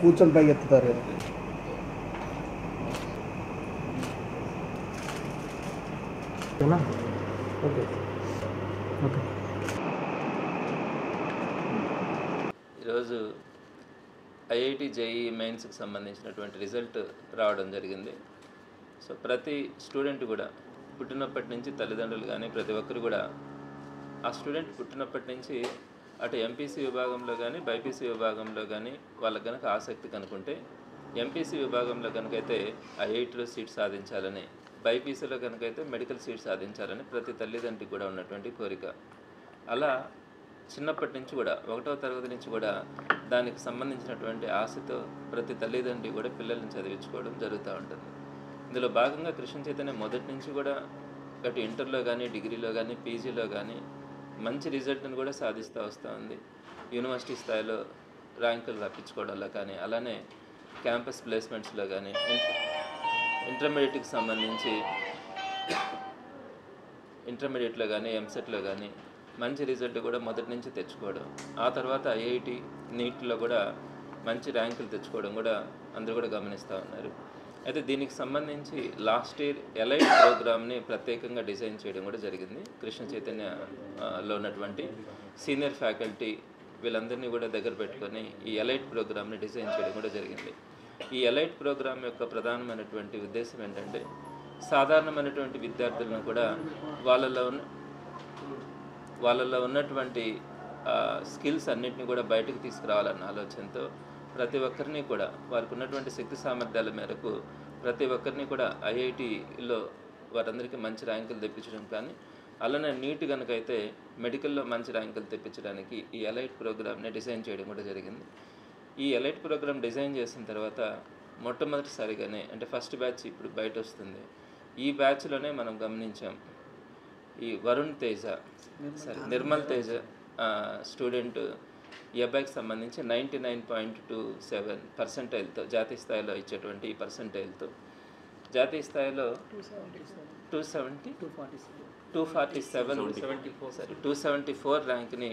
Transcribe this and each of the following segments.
కూర్చొని పైకి ఎత్తుతారు. Okay okay. ఈరోజు ఐఐటి జేఈఈ మెయిన్స్కి సంబంధించినటువంటి రిజల్ట్ రావడం జరిగింది. సో ప్రతి స్టూడెంట్ కూడా పుట్టినప్పటి నుంచి తల్లిదండ్రులు కానీ ప్రతి ఒక్కరు కూడా ఆ స్టూడెంట్ పుట్టినప్పటి నుంచి అటు ఎంపీసీ విభాగంలో కానీ బైపీసీ విభాగంలో కానీ వాళ్ళకి కనుక ఆసక్తి కనుకుంటే ఎంపీసీ విభాగంలో కనుకైతే ఐఐటిలో సీట్ సాధించాలని, బైపీసీలో కనుకైతే మెడికల్ సీట్ సాధించాలని ప్రతి తల్లిదండ్రికి కూడా ఉన్నటువంటి కోరిక. అలా చిన్నప్పటి నుంచి కూడా 1వ తరగతి నుంచి కూడా దానికి సంబంధించినటువంటి ఆశతో ప్రతి తల్లిదండ్రి కూడా పిల్లల్ని చదివించుకోవడం జరుగుతూ ఉంటుంది. ఇందులో భాగంగా కృష్ణ చైతన్య మొదటి నుంచి కూడా అటు ఇంటర్లో కానీ డిగ్రీలో కానీ పీజీలో కానీ మంచి రిజల్ట్ని కూడా సాధిస్తూ వస్తూ ఉంది. యూనివర్సిటీ స్థాయిలో ర్యాంకులు రప్పించుకోవడంలో కానీ, అలానే క్యాంపస్ ప్లేస్మెంట్స్లో కానీ, ఇంటర్మీడియట్కి సంబంధించి ఇంటర్మీడియట్లో కానీ ఎంసెట్లో కానీ మంచి రిజల్ట్ కూడా మొదటి నుంచి తెచ్చుకోవడం, ఆ తర్వాత ఐఐటి నీట్లో కూడా మంచి ర్యాంకులు తెచ్చుకోవడం కూడా అందరూ కూడా గమనిస్తూ ఉన్నారు. అయితే దీనికి సంబంధించి లాస్ట్ ఇయర్ ఎలైట్ ప్రోగ్రామ్ని ప్రత్యేకంగా డిజైన్ చేయడం కూడా జరిగింది. కృష్ణ చైతన్యలో ఉన్నటువంటి సీనియర్ ఫ్యాకల్టీ వీళ్ళందరినీ కూడా దగ్గర పెట్టుకొని ఈ ఎలైట్ ప్రోగ్రామ్ని డిజైన్ చేయడం కూడా జరిగింది. ఈ ఎలైట్ ప్రోగ్రామ్ యొక్క ప్రధానమైనటువంటి ఉద్దేశం ఏంటంటే సాధారణమైనటువంటి విద్యార్థులను కూడా వాళ్ళలో ఉన్నటువంటి స్కిల్స్ అన్నింటినీ కూడా బయటకు తీసుకురావాలన్న ఆలోచనతో ప్రతి ఒక్కరిని కూడా వారికి ఉన్నటువంటి శక్తి సామర్థ్యాల మేరకు ప్రతి ఒక్కరిని కూడా ఐఐటిలో వారందరికీ మంచి ర్యాంకులు తెప్పించడం కానీ, అలానే నీట్ కనుకైతే మెడికల్లో మంచి ర్యాంకులు తెప్పించడానికి ఈ ఎలైట్ ప్రోగ్రామ్ని డిజైన్ చేయడం కూడా జరిగింది. ఈ ఎలైట్ ప్రోగ్రామ్ డిజైన్ చేసిన తర్వాత మొట్టమొదటిసారిగానే అంటే ఫస్ట్ బ్యాచ్ ఇప్పుడు బయట వస్తుంది. ఈ బ్యాచ్లోనే మనం గమనించాం ఈ నిర్మల్ తేజ స్టూడెంట్ ఈ అబ్బాయికి సంబంధించి 99.27% జాతీయ స్థాయిలో ఇచ్చేటువంటి ఈ పర్సంటైల్తో జాతీయ స్థాయిలో 274 ర్యాంక్ని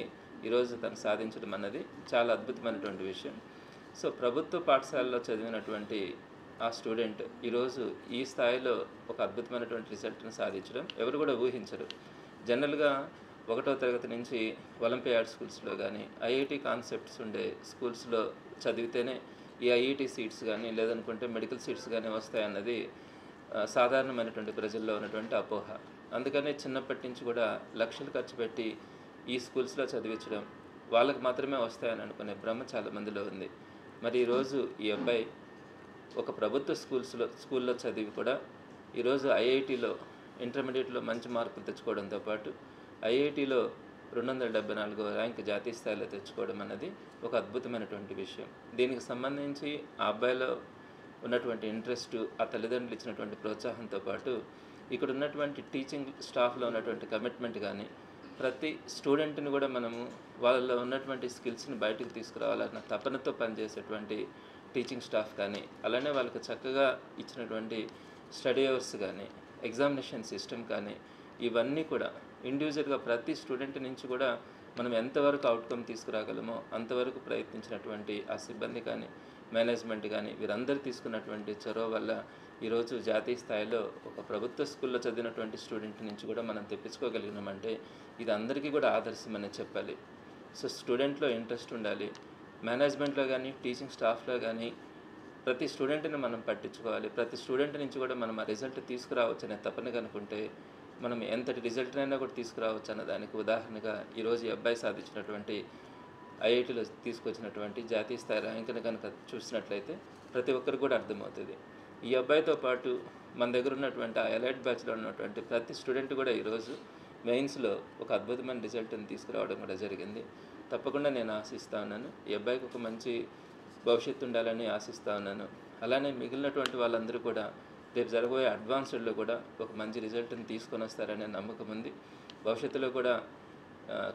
ఈరోజు తను సాధించడం అన్నది చాలా అద్భుతమైనటువంటి విషయం. సో ప్రభుత్వ పాఠశాలలో చదివినటువంటి ఆ స్టూడెంట్ ఈరోజు ఈ స్థాయిలో ఒక అద్భుతమైనటువంటి రిజల్ట్ని సాధించడం ఎవరు కూడా ఊహించరు. జనరల్గా 1వ తరగతి నుంచి ఒలింపియాడ్ స్కూల్స్లో కానీ ఐఐటి కాన్సెప్ట్స్ ఉండే స్కూల్స్లో చదివితేనే ఈ ఐఐటి సీట్స్ కానీ లేదనుకుంటే మెడికల్ సీట్స్ కానీ వస్తాయన్నది సాధారణమైనటువంటి ప్రజల్లో ఉన్నటువంటి అపోహ. అందుకనే చిన్నప్పటి నుంచి కూడా లక్షలు ఖర్చు పెట్టి ఈ స్కూల్స్లో చదివించడం వాళ్ళకి మాత్రమే వస్తాయని అనుకునే భ్రమ చాలామందిలో ఉంది. మరి ఈరోజు ఈ అబ్బాయి ఒక ప్రభుత్వ స్కూల్లో చదివి కూడా ఈరోజు ఐఐటిలో ఇంటర్మీడియట్లో మంచి మార్కులు తెచ్చుకోవడంతో పాటు ఐఐటిలో 274వ ర్యాంక్ జాతీయ స్థాయిలో తెచ్చుకోవడం అన్నది ఒక అద్భుతమైనటువంటి విషయం. దీనికి సంబంధించి ఆ అబ్బాయిలో ఉన్నటువంటి ఇంట్రెస్ట్, ఆ తల్లిదండ్రులు ఇచ్చినటువంటి ప్రోత్సాహంతో పాటు ఇక్కడ ఉన్నటువంటి టీచింగ్ స్టాఫ్లో ఉన్నటువంటి కమిట్మెంట్ కానీ, ప్రతి స్టూడెంట్ని కూడా మనము వాళ్ళలో ఉన్నటువంటి స్కిల్స్ని బయటకు తీసుకురావాలన్న తపనతో పనిచేసేటువంటి టీచింగ్ స్టాఫ్ కానీ, అలానే వాళ్ళకి చక్కగా ఇచ్చినటువంటి స్టడీ అవర్స్ కానీ, ఎగ్జామినేషన్ సిస్టమ్ కానీ, ఇవన్నీ కూడా ఇండివిజువల్గా ప్రతి స్టూడెంట్ నుంచి కూడా మనం ఎంతవరకు అవుట్కమ్ తీసుకురాగలమో అంతవరకు ప్రయత్నించినటువంటి ఆ సిబ్బంది కానీ, మేనేజ్మెంట్ కానీ వీరందరూ తీసుకున్నటువంటి చొరవ వల్ల ఈరోజు జాతీయ స్థాయిలో ఒక ప్రభుత్వ స్కూల్లో చదివినటువంటి స్టూడెంట్ నుంచి కూడా మనం తెప్పించుకోగలిగినామంటే ఇది అందరికీ కూడా ఆదర్శమని చెప్పాలి. సో స్టూడెంట్లో ఇంట్రెస్ట్ ఉండాలి, మేనేజ్మెంట్లో కానీ టీచింగ్ స్టాఫ్లో కానీ ప్రతి స్టూడెంట్ని మనం పట్టించుకోవాలి. ప్రతి స్టూడెంట్ నుంచి కూడా మనం ఆ రిజల్ట్ తీసుకురావచ్చు అనే తపన కనుకుంటే మనం ఎంతటి రిజల్ట్నైనా కూడా తీసుకురావచ్చు అన్న దానికి ఉదాహరణగా ఈరోజు ఈ అబ్బాయి సాధించినటువంటి ఐఐటిలో తీసుకొచ్చినటువంటి జాతీయ స్థాయి ర్యాంకుని కనుక చూసినట్లయితే ప్రతి ఒక్కరికి కూడా అర్థమవుతుంది. ఈ అబ్బాయితో పాటు మన దగ్గర ఉన్నటువంటి ఆ ఎలైట్ బ్యాచ్లో ఉన్నటువంటి ప్రతి స్టూడెంట్ కూడా ఈరోజు మెయిన్స్లో ఒక అద్భుతమైన రిజల్ట్ని తీసుకురావడం కూడా జరిగింది. తప్పకుండా నేను ఆశిస్తూ ఉన్నాను ఈ అబ్బాయికి ఒక మంచి భవిష్యత్తు ఉండాలని ఆశిస్తూ ఉన్నాను. అలానే మిగిలినటువంటి వాళ్ళందరూ కూడా రేపు జరగబోయే అడ్వాన్స్డ్లో కూడా ఒక మంచి రిజల్ట్ని తీసుకొని వస్తారనే నమ్మకం ఉంది. భవిష్యత్తులో కూడా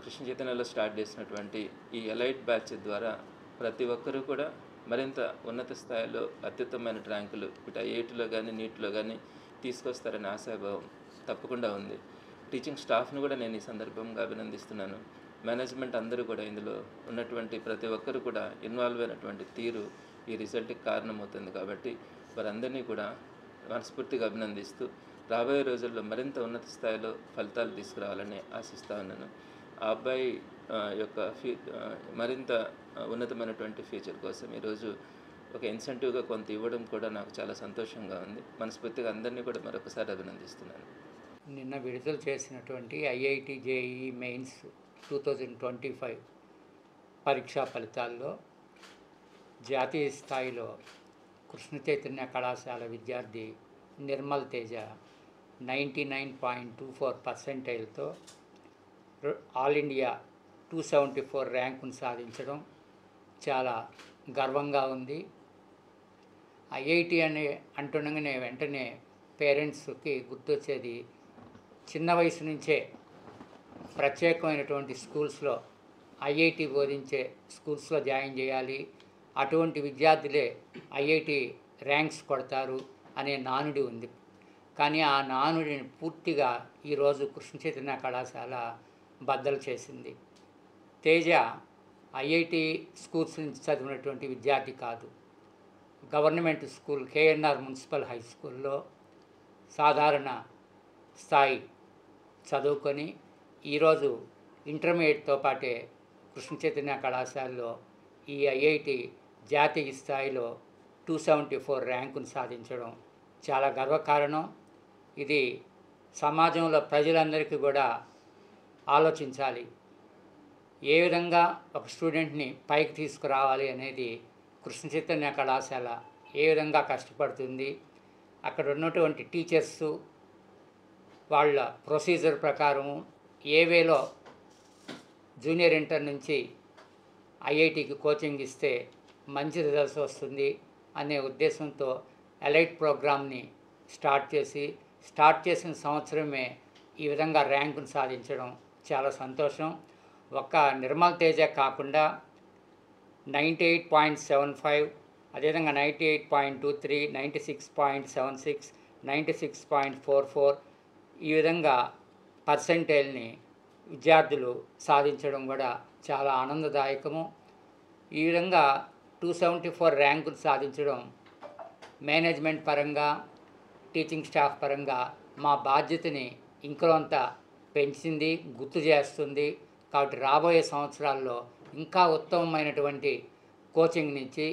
కృష్ణ చైతన్యలో స్టార్ట్ చేసినటువంటి ఈ ఎలైట్ బ్యాచ్ ద్వారా ప్రతి ఒక్కరూ కూడా మరింత ఉన్నత స్థాయిలో అత్యుత్తమైన ర్యాంకులు ఇటు ఐఐటిలో కానీ నీట్లో కానీ తీసుకొస్తారనే ఆశాభావం తప్పకుండా ఉంది. టీచింగ్ స్టాఫ్ను కూడా నేను ఈ సందర్భంగా అభినందిస్తున్నాను. మేనేజ్మెంట్ అందరూ కూడా ఇందులో ఉన్నటువంటి ప్రతి ఒక్కరు కూడా ఇన్వాల్వ్ అయినటువంటి తీరు ఈ రిజల్ట్కి కారణమవుతుంది. కాబట్టి వారందరినీ కూడా మనస్ఫూర్తిగా అభినందిస్తూ రాబోయే రోజుల్లో మరింత ఉన్నత స్థాయిలో ఫలితాలు తీసుకురావాలని ఆశిస్తూ ఉన్నాను. ఆ అబ్బాయి యొక్క మరింత ఉన్నతమైనటువంటి ఫ్యూచర్ కోసం ఈరోజు ఒక ఇన్సెంటివ్గా కొంత ఇవ్వడం కూడా నాకు చాలా సంతోషంగా ఉంది. మనస్ఫూర్తిగా అందరినీ కూడా మరొకసారి అభినందిస్తున్నాను. నిన్న విడుదల చేసినటువంటి ఐఐటి జేఈఈ మెయిన్స్ 2025 పరీక్షా ఫలితాల్లో జాతీయ స్థాయిలో కృష్ణ చైతన్య కళాశాల విద్యార్థి నిర్మల్ తేజ 99.24% ఆల్ ఇండియా 274 ర్యాంకును సాధించడం చాలా గర్వంగా ఉంది. ఐఐటి అనే అంటుండగానే వెంటనే పేరెంట్స్కి గుర్తొచ్చేది చిన్న వయసు నుంచే ప్రత్యేకమైనటువంటి స్కూల్స్లో ఐఐటి బోధించే స్కూల్స్లో జాయిన్ చేయాలి, అటువంటి విద్యార్థులే ఐఐటి ర్యాంక్స్ కొడతారు అనే నానుడి ఉంది. కానీ ఆ నానుడిని పూర్తిగా ఈరోజు కృష్ణ చైతన్య కళాశాల బద్దలు చేసింది. తేజ ఐఐటి స్కూల్స్ నుంచి చదివినటువంటి విద్యార్థి కాదు. Government school KNR municipal high స్కూల్లో సాధారణ స్థాయి చదువుకొని ఈరోజు ఇంటర్మీడియట్తో పాటే కృష్ణ చైతన్య కళాశాలలో ఈ ఐఐటి జాతీయ స్థాయిలో 274 ర్యాంకును సాధించడం చాలా గర్వకారణం. ఇది సమాజంలో ప్రజలందరికీ కూడా ఆలోచించాలి. ఏ విధంగా ఒక స్టూడెంట్ని పైకి తీసుకురావాలి అనేది కృష్ణ చైతన్య కళాశాల ఏ విధంగా కష్టపడుతుంది, అక్కడ ఉన్నటువంటి టీచర్సు వాళ్ళ ప్రొసీజర్ ప్రకారము ఏ వేలో జూనియర్ ఇంటర్ నుంచి ఐఐటికి కోచింగ్ ఇస్తే మంచి రిజల్ట్స్ వస్తుంది అనే ఉద్దేశంతో ఎలైట్ ప్రోగ్రామ్ని స్టార్ట్ చేసిన సంవత్సరమే ఈ విధంగా ర్యాంకును సాధించడం చాలా సంతోషం. ఒక్క నిర్మల్ తేజ కాకుండా 98.75, అదేవిధంగా 98.23, 96.76, 96.44 ఈ విధంగా పర్సెంటేజ్ని విద్యార్థులు సాధించడం కూడా చాలా ఆనందదాయకము. ఈ విధంగా 274 ర్యాంకులు సాధించడం మేనేజ్మెంట్ పరంగా, టీచింగ్ స్టాఫ్ పరంగా మా బాధ్యతని ఇంకొంత పెంచింది, గుర్తు చేస్తుంది. కాబట్టి రాబోయే సంవత్సరాల్లో ఇంకా ఉత్తమమైనటువంటి కోచింగ్ నుంచి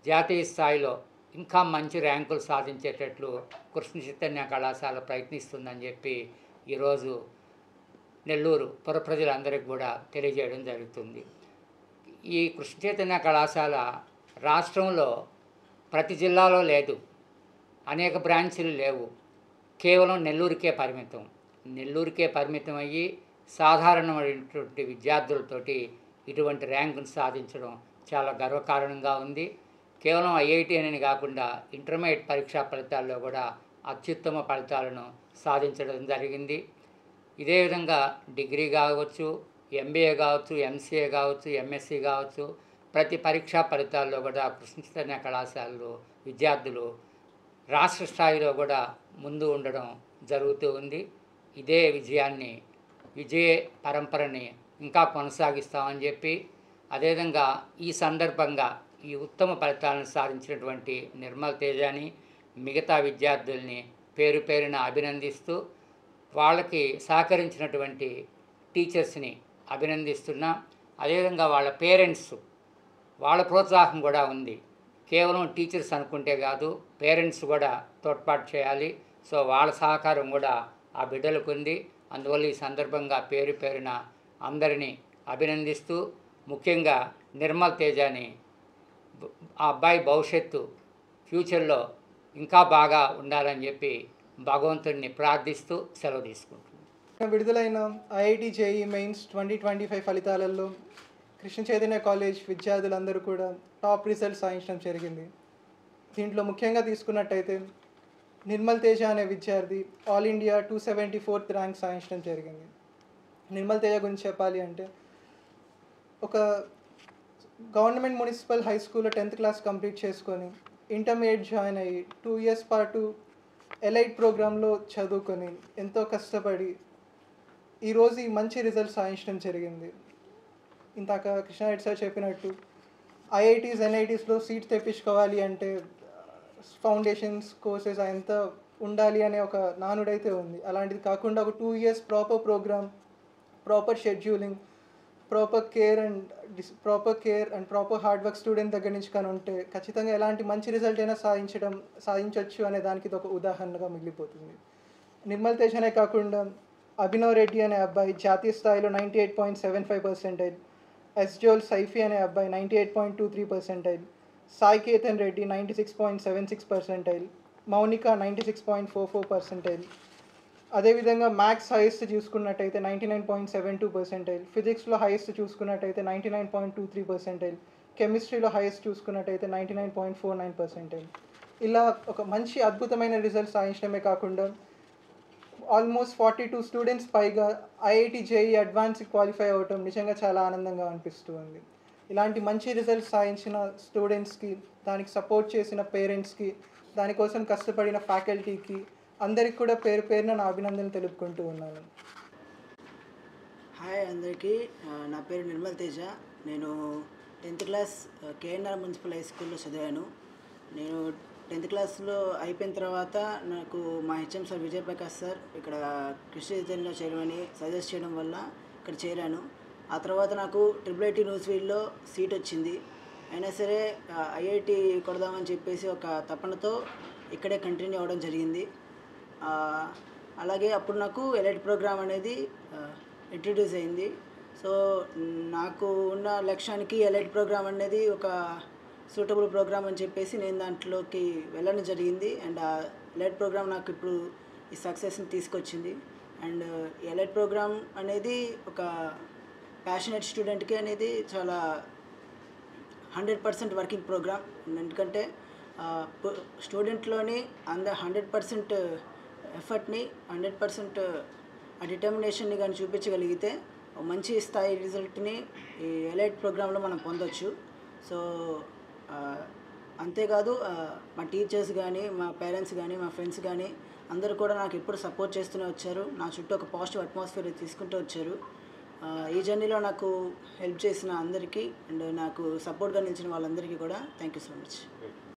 జాతీయ స్థాయిలో ఇంకా మంచి ర్యాంకులు సాధించేటట్లు కృష్ణ చైతన్య కళాశాల ప్రయత్నిస్తుందని చెప్పి ఈరోజు నెల్లూరు పుర ప్రజలందరికీ కూడా తెలియజేయడం జరుగుతుంది. ఈ కృష్ణ చైతన్య కళాశాల రాష్ట్రంలో ప్రతి జిల్లాలో లేదు, అనేక బ్రాంచీలు లేవు, కేవలం నెల్లూరుకే పరిమితం అయ్యి సాధారణమైనటువంటి విద్యార్థులతోటి ఇటువంటి ర్యాంకును సాధించడం చాలా గర్వకారణంగా ఉంది. కేవలం ఐఐటి అని కాకుండా ఇంటర్మీడియట్ పరీక్షా ఫలితాల్లో కూడా అత్యుత్తమ ఫలితాలను సాధించడం జరిగింది. ఇదే విధంగా డిగ్రీ కావచ్చు, ఎంబీఏ కావచ్చు, ఎంసీఏ కావచ్చు, ఎంఎస్సీ కావచ్చు, ప్రతి పరీక్షా ఫలితాల్లో కూడా కృష్ణ చైతన్య కళాశాలలో విద్యార్థులు రాష్ట్ర స్థాయిలో కూడా ముందు ఉండడం జరుగుతూ ఉంది. ఇదే విజయ పరంపరని ఇంకా కొనసాగిస్తామని చెప్పి, అదేవిధంగా ఈ సందర్భంగా ఈ ఉత్తమ ఫలితాలను సాధించినటువంటి నిర్మల్ తేజాని, మిగతా విద్యార్థుల్ని పేరు పేరున అభినందిస్తూ వాళ్ళకి సహకరించినటువంటి టీచర్స్ని అభినందిస్తున్నా. అదేవిధంగా వాళ్ళ పేరెంట్స్, వాళ్ళ ప్రోత్సాహం కూడా ఉంది. కేవలం టీచర్స్ అనుకుంటే కాదు, పేరెంట్స్ కూడా తోడ్పాటు చేయాలి. సో వాళ్ళ సహకారం కూడా ఆ బిడ్డలకు ఉంది. అందువల్ల ఈ సందర్భంగా పేరు పేరున అందరినీ అభినందిస్తూ, ముఖ్యంగా నిర్మల్ తేజాని, ఆ అబ్బాయి భవిష్యత్తు ఫ్యూచర్లో ఇంకా బాగా ఉండాలని చెప్పి భగవంతుడిని ప్రార్థిస్తూ సెలవు తీసుకుంటున్నాను. విడుదలైన ఐఐటి జేఈఈ మెయిన్స్ 2025 ఫలితాలలో కృష్ణ చైతన్య కాలేజ్ విద్యార్థులందరూ కూడా టాప్ రిజల్ట్స్ సాధించడం జరిగింది. దీంట్లో ముఖ్యంగా తీసుకున్నట్టయితే నిర్మల్ తేజ అనే విద్యార్థి ఆల్ ఇండియా 274th ర్యాంక్ సాధించడం జరిగింది. నిర్మల్ తేజ గురించి చెప్పాలి అంటే, ఒక గవర్నమెంట్ మున్సిపల్ హై స్కూల్లో 10th క్లాస్ కంప్లీట్ చేసుకొని ఇంటర్మీడియట్ జాయిన్ అయ్యి 2 years పాటు ఎలైట్ ప్రోగ్రాంలో చదువుకొని ఎంతో కష్టపడి ఈరోజు ఈ మంచి రిజల్ట్ సాధించడం జరిగింది. ఇందాక కృష్ణారెడ్డి సార్ చెప్పినట్టు ఐఐటీస్ ఎన్ఐటీస్లో సీట్స్ తెప్పించుకోవాలి అంటే ఫౌండేషన్స్ కోర్సెస్ అంత ఉండాలి అనే ఒక నానుడైతే ఉంది. అలాంటిది కాకుండా ఒక 2 years proper programme, proper scheduling, proper care and proper hard work student దగ్గర నుంచి కానీ ఉంటే ఖచ్చితంగా ఎలాంటి మంచి రిజల్ట్ అయినా సాధించవచ్చు అనే దానికి ఇది ఒక ఉదాహరణగా మిగిలిపోతుంది. నిర్మల్ తేజ్ అనే కాకుండా అభినవ్ రెడ్డి అనే అబ్బాయి జాతీయ స్థాయిలో 98.75%, ఎస్జోల్ సైఫీ అనే అబ్బాయి 98.23%, సాయి కేతన్ రెడ్డి 96.76%, మౌనిక 96.44%. అదేవిధంగా మ్యాథ్స్ హైయెస్ట్ చూసుకున్నట్టయితే 99.72%, ఫిజిక్స్లో హైయెస్ట్ చూసుకున్నట్టయితే 99.23%, కెమిస్ట్రీలో హైయెస్ట్ చూసుకున్నట్టయితే 99.49%. ఇలా ఒక మంచి అద్భుతమైన రిజల్ట్స్ సాధించడమే కాకుండా ఆల్మోస్ట్ 42 స్టూడెంట్స్ పైగా ఐఐటి జేఈ అడ్వాన్స్ క్వాలిఫై అవ్వటం నిజంగా చాలా ఆనందంగా అనిపిస్తూ ఉంది. ఇలాంటి మంచి రిజల్ట్స్ సాధించిన స్టూడెంట్స్కి, దానికి సపోర్ట్ చేసిన పేరెంట్స్కి, దానికోసం కష్టపడిన ఫ్యాకల్టీకి అందరికి కూడా పేరు పేరున నా అభినందనలు తెలుపుకుంటూ ఉన్నాను. హాయ్ అందరికీ, నా పేరు నిర్మల్ తేజ. నేను 10th class KNR municipal high స్కూల్లో చదివాను. నేను 10th క్లాస్లో అయిపోయిన తర్వాత నాకు మా హెచ్ఎం సార్ విజయప్రకాష్ సార్ ఇక్కడ కృష్ణ చైతన్యలో చేరమని సజెస్ట్ చేయడం వల్ల ఇక్కడ చేరాను. ఆ తర్వాత నాకు IIIT న్యూస్వీల్లో సీట్ వచ్చింది. అయినా సరే ఐఐటి కొడదామని చెప్పేసి ఒక తపనతో ఇక్కడే కంటిన్యూ అవ్వడం జరిగింది. అలాగే అప్పుడు నాకు ఎలైట్ ప్రోగ్రామ్ అనేది ఇంట్రడ్యూస్ అయింది. సో నాకు ఉన్న లక్ష్యానికి ఎలైట్ ప్రోగ్రామ్ అనేది ఒక సూటబుల్ ప్రోగ్రామ్ అని చెప్పేసి నేను దాంట్లోకి వెళ్ళడం జరిగింది. అండ్ ఆ ఎలైట్ ప్రోగ్రామ్ నాకు ఇప్పుడు ఈ సక్సెస్ని తీసుకొచ్చింది. అండ్ ఎలైట్ ప్రోగ్రామ్ అనేది ఒక ప్యాషనేట్ స్టూడెంట్కి అనేది చాలా 100% వర్కింగ్ ప్రోగ్రామ్. ఎందుకంటే స్టూడెంట్లోని 100% ఎఫర్ట్ని, 100% ఆ డిటర్మినేషన్ని కానీ చూపించగలిగితే మంచి స్థాయి రిజల్ట్ని ఈ ఎలైట్ ప్రోగ్రాంలో మనం పొందొచ్చు. సో అంతేకాదు మా టీచర్స్ కానీ, మా పేరెంట్స్ కానీ, మా ఫ్రెండ్స్ కానీ అందరూ కూడా నాకు ఎప్పుడు సపోర్ట్ చేస్తూనే వచ్చారు. నా చుట్టూ ఒక పాజిటివ్ అట్మాస్ఫియర్ తీసుకుంటూ వచ్చారు. ఈ జర్నీలో నాకు హెల్ప్ చేసిన అందరికీ అండ్ నాకు సపోర్ట్గా నిలిచిన వాళ్ళందరికీ కూడా థ్యాంక్ యూ సో మచ్.